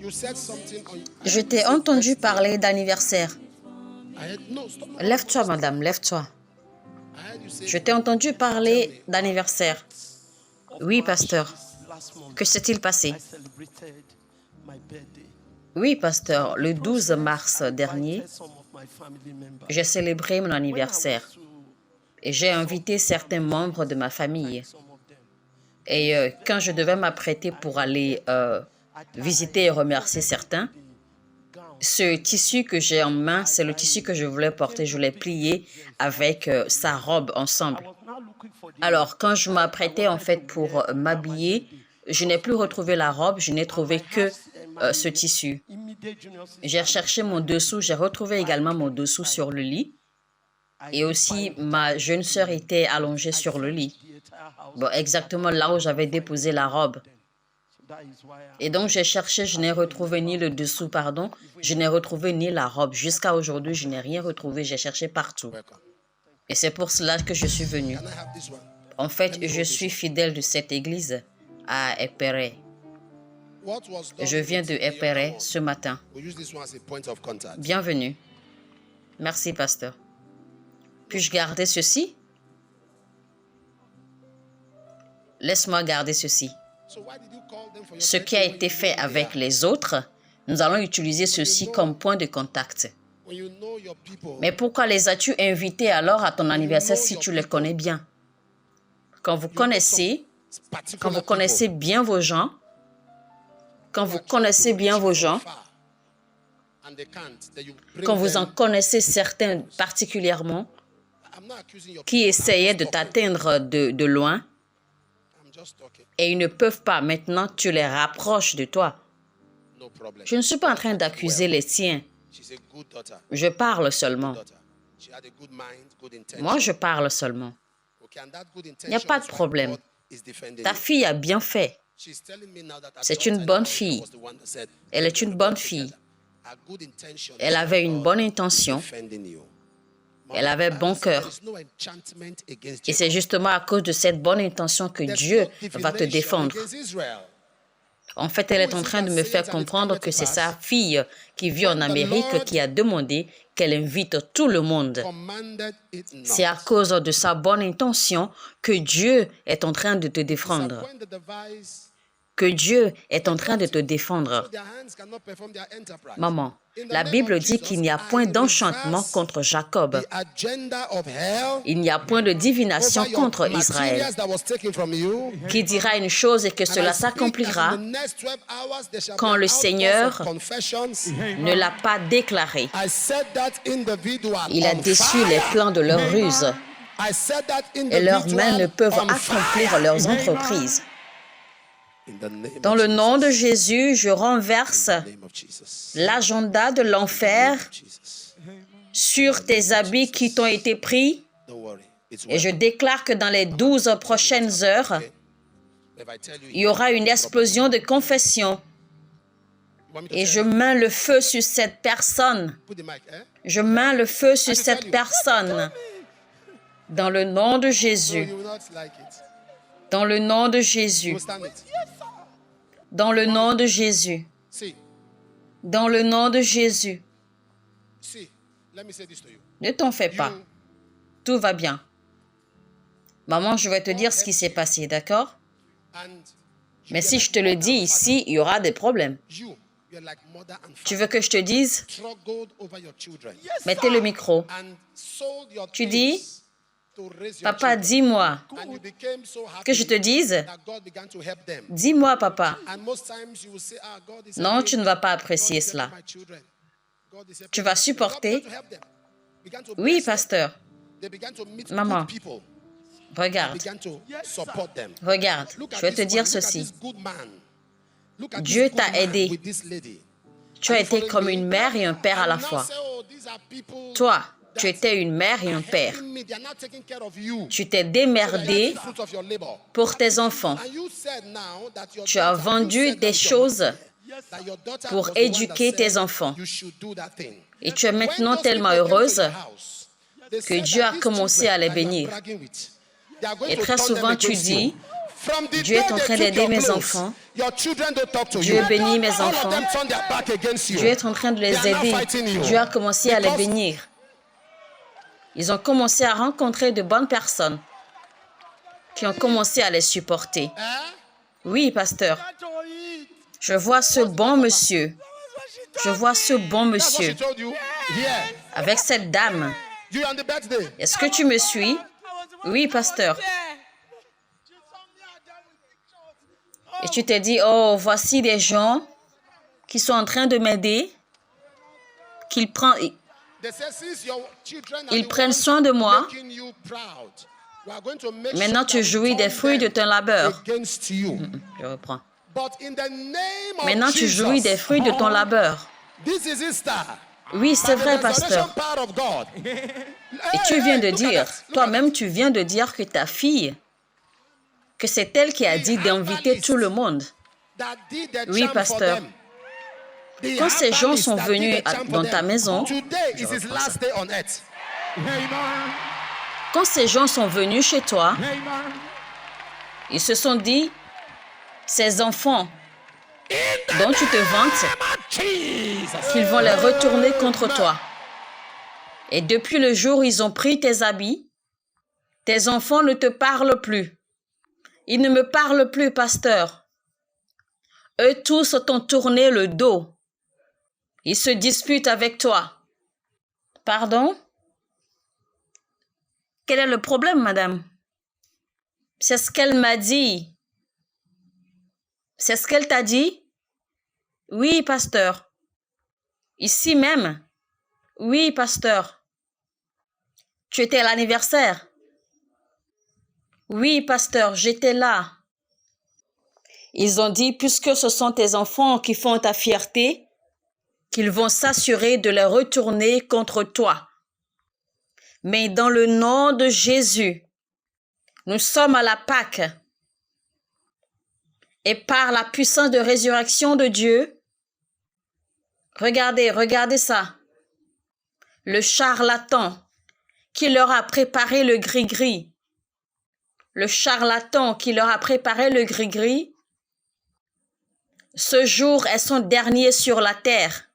Je t'ai entendu parler d'anniversaire. Lève-toi, madame, lève-toi. Je t'ai entendu parler d'anniversaire. Oui, pasteur. Que s'est-il passé? Oui, pasteur. Le 12 mars dernier, j'ai célébré mon anniversaire et j'ai invité certains membres de ma famille. Et quand je devais m'apprêter pour aller visiter et remercier certains, ce tissu que j'ai en main, c'est le tissu que je voulais porter. Je l'ai plié avec sa robe ensemble. Alors, quand je m'apprêtais en fait pour m'habiller, je n'ai plus retrouvé la robe, je n'ai trouvé que ce tissu. J'ai recherché mon dessous, j'ai retrouvé également mon dessous sur le lit. Et aussi, ma jeune sœur était allongée sur le lit. Bon, exactement là où j'avais déposé la robe. Et donc, j'ai cherché, je n'ai retrouvé ni le dessous, pardon, je n'ai retrouvé ni la robe. Jusqu'à aujourd'hui, je n'ai rien retrouvé, j'ai cherché partout. Et c'est pour cela que je suis venue. En fait, je suis fidèle de cette église à Epere. Je viens de Epere ce matin. Bienvenue. Merci, pasteur. Puis-je garder ceci? Laisse-moi garder ceci. Ce qui a été fait avec les autres, nous allons utiliser ceci comme point de contact. Mais pourquoi les as-tu invités alors à ton anniversaire si tu les connais bien? Quand vous connaissez bien vos gens, quand vous en connaissez certains particulièrement, qui essayaient de t'atteindre de loin, et ils ne peuvent pas, maintenant tu les rapproches de toi. Je ne suis pas en train d'accuser les tiens. Je parle seulement. Moi, je parle seulement. Il n'y a pas de problème. Ta fille a bien fait. C'est une bonne fille. Elle est une bonne fille. Elle avait une bonne intention. Elle avait bon cœur. Et c'est justement à cause de cette bonne intention que Dieu va te défendre. En fait, elle est en train de me faire comprendre que c'est sa fille qui vit en Amérique qui a demandé qu'elle invite tout le monde. C'est à cause de sa bonne intention que Dieu est en train de te défendre. Que Dieu est en train de te défendre. Maman, la Bible dit qu'il n'y a point d'enchantement contre Jacob. Il n'y a point de divination contre Israël. Qui dira une chose et que cela s'accomplira quand le Seigneur ne l'a pas déclaré. Il a déçu les plans de leurs ruses et leurs mains ne peuvent accomplir leurs entreprises. Dans le nom de Jésus, je renverse l'agenda de l'enfer sur tes habits qui t'ont été pris et je déclare que dans les 12 prochaines heures, il y aura une explosion de confession et je mets le feu sur cette personne. Je mets le feu sur cette personne dans le nom de Jésus. Dans le nom de Jésus. Dans le nom de Jésus. Dans le nom de Jésus. Ne t'en fais pas. Tout va bien. Maman, je vais te dire ce qui s'est passé, d'accord? Mais si je te le dis ici, il y aura des problèmes. Tu veux que je te dise? Mettez le micro. Tu dis? Papa, dis-moi. Que je te dise? Dis-moi, papa. Non, tu ne vas pas apprécier cela. Tu vas supporter? Oui, pasteur. Maman, regarde. Regarde, je vais te dire ceci. Dieu t'a aidé. Tu as été comme une mère et un père à la fois. Toi, tu étais une mère et un père. Tu t'es démerdé pour tes enfants. Tu as vendu des choses pour éduquer tes enfants. Et tu es maintenant tellement heureuse que Dieu a commencé à les bénir. Et très souvent, tu dis, Dieu est en train d'aider mes enfants. Dieu bénit mes enfants. Dieu est en train de les aider. Dieu a commencé à les bénir. Ils ont commencé à rencontrer de bonnes personnes qui ont commencé à les supporter. Oui, pasteur. Je vois ce bon monsieur. Je vois ce bon monsieur avec cette dame. Est-ce que tu me suis? Oui, pasteur. Et tu t'es dit, oh, voici des gens qui sont en train de m'aider, ils prennent soin de moi. Maintenant, tu jouis des fruits de ton labeur. Je reprends. Maintenant, tu jouis des fruits de ton labeur. Oui, c'est vrai, pasteur. Et tu viens de dire, toi-même, tu viens de dire que ta fille, que c'est elle qui a dit d'inviter tout le monde. Oui, pasteur. Quand ces gens sont venus dans ta maison, quand ces gens sont venus chez toi, ils se sont dit, ces enfants dont tu te vantes, qu'ils vont les retourner contre toi. Et depuis le jour où ils ont pris tes habits, tes enfants ne te parlent plus. Ils ne me parlent plus, pasteur. Eux tous t'ont tourné le dos. Ils se disputent avec toi. Pardon? Quel est le problème, madame? C'est ce qu'elle m'a dit. C'est ce qu'elle t'a dit? Oui, pasteur. Ici même? Oui, pasteur. Tu étais à l'anniversaire? Oui, pasteur, j'étais là. Ils ont dit, puisque ce sont tes enfants qui font ta fierté, qu'ils vont s'assurer de les retourner contre toi. Mais dans le nom de Jésus, nous sommes à la Pâque. Et par la puissance de résurrection de Dieu, regardez ça. Le charlatan qui leur a préparé le gris-gris. Le charlatan qui leur a préparé le gris-gris, ce jour est son dernier sur la terre.